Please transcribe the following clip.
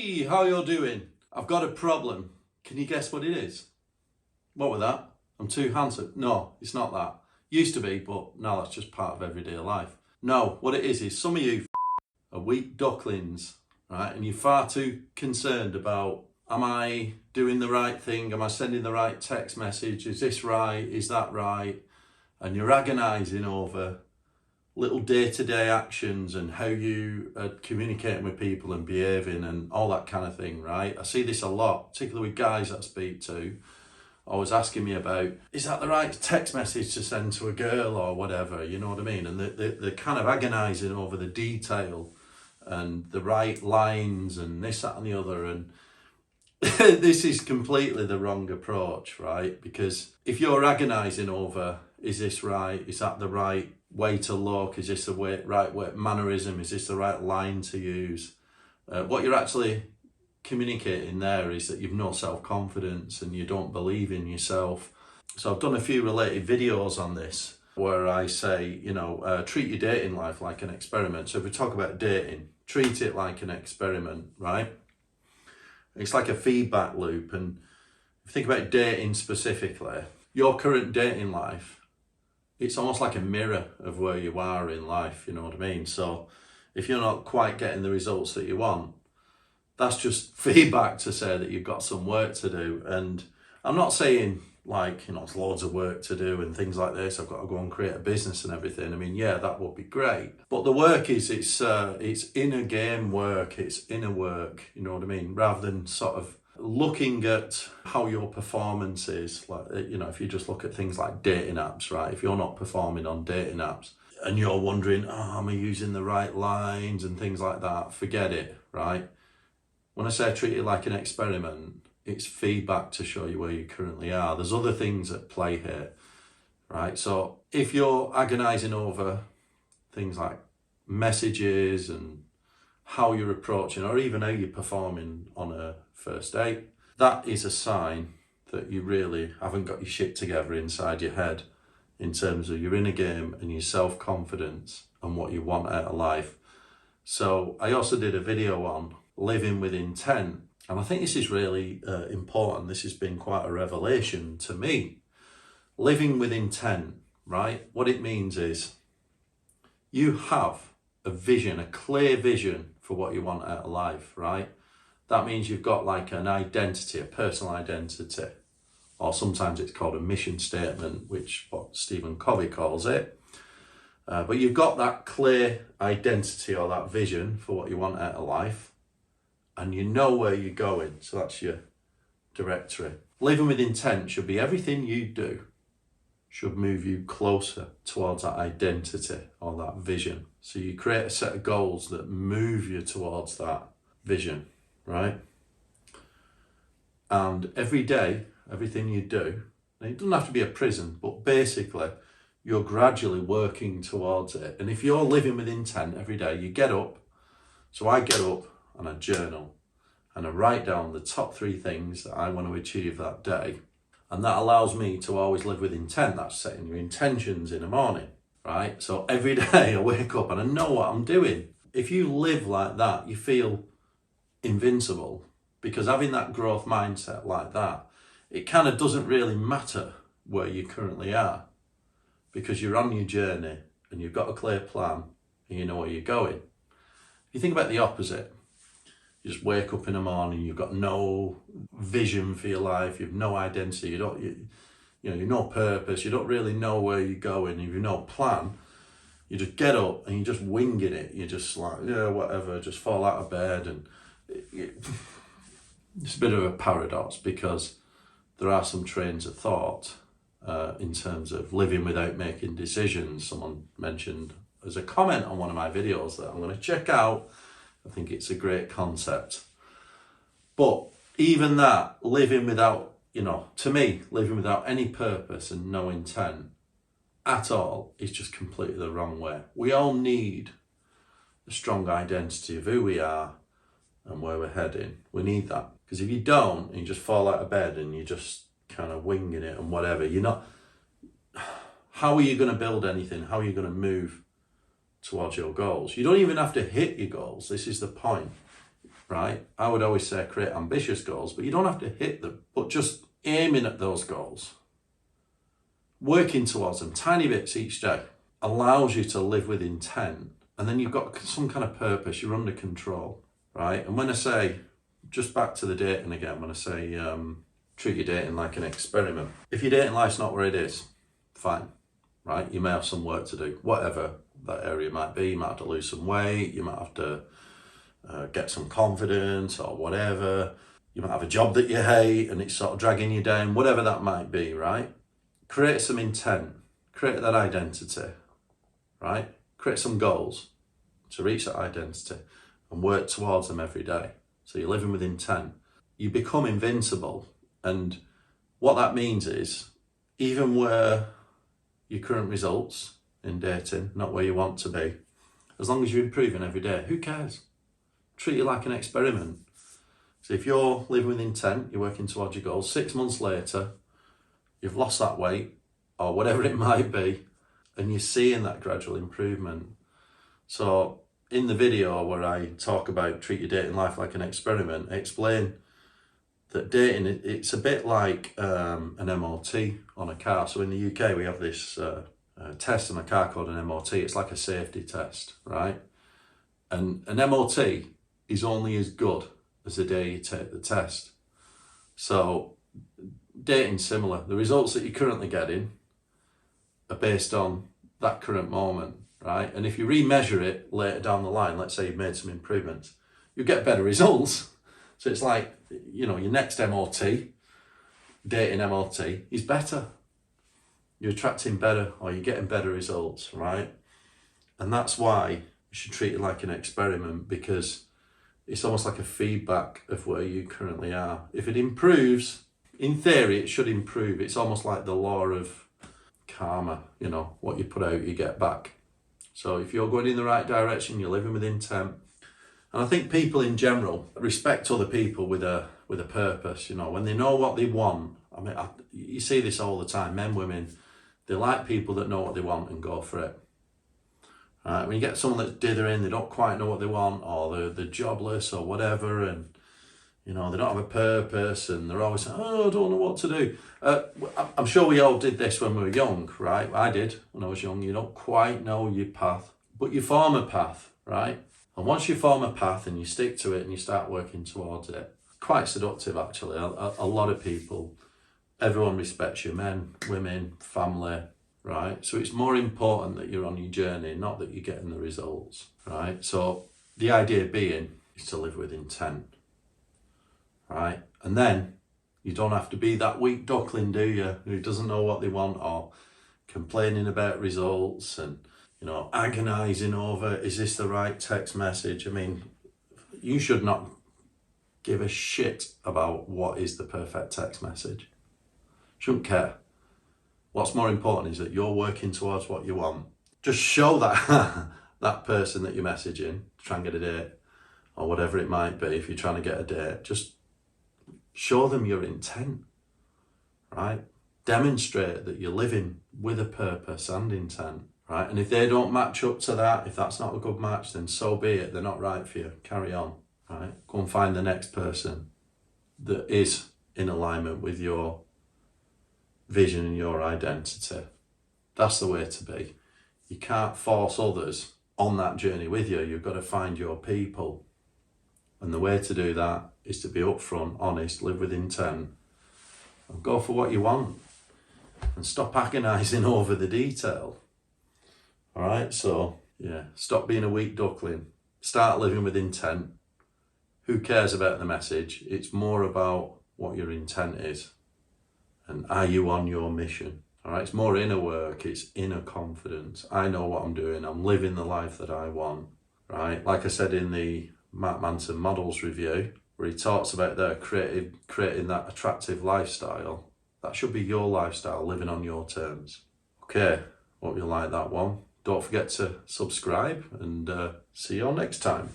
Hey, how you doing? I've got a problem. Can you guess what it is? What with that? I'm too handsome. No, it's not that. Used to be, but now that's just part of everyday life. No, what it is some of you are weak ducklings, right? And you're far too concerned about, am I doing the right thing? Am I sending the right text message? Is this right? Is that right? And you're agonising over little day-to-day actions and how you are communicating with people and behaving and all that kind of thing, right? I see this a lot, particularly with guys that I speak to, always asking me about, is that the right text message to send to a girl or whatever, you know what I mean? And they're kind of agonising over the detail and the right lines and this, that and the other. And this is completely the wrong approach, right? Because if you're agonising over, is this right? Is that the right way to look? Is this the right way, mannerism? Is this the right line to use? What you're actually communicating there is that you've no self-confidence and you don't believe in yourself. So I've done a few related videos on this where I say, treat your dating life like an experiment. So if we talk about dating, treat it like an experiment, right? It's like a feedback loop. And if you think about dating specifically, your current dating life, it's almost like a mirror of where you are in life, you know what I mean? So if you're not quite getting the results that you want, that's just feedback to say that you've got some work to do. And I'm not saying it's loads of work to do and things like this. I've got to go and create a business and everything. I mean, yeah, that would be great. But the work is, it's inner game work, it's inner work, you know what I mean? Rather than sort of looking at how your performance is, if you just look at things like dating apps, right? If you're not performing on dating apps and you're wondering, am I using the right lines and things like that, forget it, right? When I say treat it like an experiment, it's feedback to show you where you currently are. There's other things at play here, right? So if you're agonising over things like messages and how you're approaching or even how you're performing on a first date, that is a sign that you really haven't got your shit together inside your head in terms of your inner game and your self-confidence and what you want out of life. So I also did a video on living with intent, and I think this is really important. This has been quite a revelation to me. Living with intent, right? What it means is you have a vision, a clear vision for what you want out of life, right? That means you've got like an identity, a personal identity, or sometimes it's called a mission statement, which what Stephen Covey calls it. But you've got that clear identity or that vision for what you want out of life, and you know where you're going. So that's your directory. Living with intent should be everything you do should move you closer towards that identity or that vision. So you create a set of goals that move you towards that vision, right? And every day, everything you do, and it doesn't have to be a prison, but basically you're gradually working towards it. And if you're living with intent every day, you get up. So I get up and I journal and I write down the top 3 things that I want to achieve that day. And that allows me to always live with intent. That's setting your intentions in the morning, right? So every day I wake up and I know what I'm doing. If you live like that, you feel invincible, because having that growth mindset like that, it kind of doesn't really matter where you currently are, because you're on your journey and you've got a clear plan and you know where you're going. If you think about the opposite, you just wake up in the morning, you've got no vision for your life, you've no identity, you've no purpose, you don't really know where you're going, you've no plan, you just get up and you're just winging it, you're just like, yeah, whatever, just fall out of bed. And it's a bit of a paradox, because there are some trains of thought in terms of living without making decisions. Someone mentioned as a comment on one of my videos that I'm going to check out. I think it's a great concept. But even that, living without, to me, living without any purpose and no intent at all is just completely the wrong way. We all need a strong identity of who we are and where we're heading. We need that. Because if you don't, and you just fall out of bed and you're just kind of winging it and whatever, how are you going to build anything? How are you going to move towards your goals? You don't even have to hit your goals. This is the point. right? I would always say create ambitious goals, but you don't have to hit them, but just aiming at those goals, working towards them, tiny bits each day, allows you to live with intent. And then you've got some kind of purpose, you're under control, right? And when I say, just back to the dating again, when I say treat your dating like an experiment. If your dating life's not where it is, fine, right? You may have some work to do, whatever that area might be. You might have to lose some weight, you might have to get some confidence or whatever. You might have a job that you hate and it's sort of dragging you down, whatever that might be, right? Create some intent, create that identity, right? Create some goals to reach that identity and work towards them every day. So you're living with intent. You become invincible. And what that means is, even where your current results in dating, not where you want to be, as long as you're improving every day, who cares? Treat it like an experiment. So if you're living with intent, you're working towards your goals, 6 months later, you've lost that weight or whatever it might be, and you're seeing that gradual improvement. So in the video where I talk about treat your dating life like an experiment, I explain that dating, it's a bit like an MOT on a car. So in the UK, we have this test on a car called an MOT. It's like a safety test, right? And an MOT is only as good as the day you take the test. So dating's similar. The results that you're currently getting are based on that current moment, right? And if you remeasure it later down the line, let's say you've made some improvements, you get better results. So it's like, you know, your next MOT, dating MOT, is better. You're attracting better, or you're getting better results, right? And that's why you should treat it like an experiment, because it's almost like a feedback of where you currently are. If it improves, in theory, it should improve. It's almost like the law of karma, you know, what you put out, you get back. So if you're going in the right direction, you're living with intent. And I think people in general respect other people with a purpose, you know, when they know what they want. I mean, you see this all the time, men, women, they like people that know what they want and go for it. Right? When you get someone that's dithering, they don't quite know what they want, or they're jobless or whatever, and you know, they don't have a purpose, and they're always saying, oh, I don't know what to do. I'm sure we all did this when we were young, right? I did when I was young. You don't quite know your path, but you form a path, right? And once you form a path and you stick to it and you start working towards it, quite seductive actually. A lot of people, everyone respects you, men, women, family, right? So it's more important that you're on your journey, not that you're getting the results, right? So the idea being is to live with intent, right? And then you don't have to be that weak duckling, do you? Who doesn't know what they want, or complaining about results and, you know, agonising over, is this the right text message? I mean, you should not give a shit about what is the perfect text message. Shouldn't care. What's more important is that you're working towards what you want. Just show that that person that you're messaging to try and get a date, or whatever it might be. If you're trying to get a date, just show them your intent, right? Demonstrate that you're living with a purpose and intent, right? And if they don't match up to that, if that's not a good match, then so be it. They're not right for you. Carry on, right? Go and find the next person that is in alignment with your vision and your identity. That's the way to be. You can't force others on that journey with you. You've got to find your people. And the way to do that is to be upfront, honest, live with intent, and go for what you want. And stop agonising over the detail. All right, so yeah, stop being a weak duckling. Start living with intent. Who cares about the message? It's more about what your intent is. And are you on your mission? All right, it's more inner work, it's inner confidence. I know what I'm doing, I'm living the life that I want, right? Like I said in the Manson models review, where he talks about creating that attractive lifestyle. That should be your lifestyle, living on your terms. Okay, hope you like that one. Don't forget to subscribe, and see you all next time.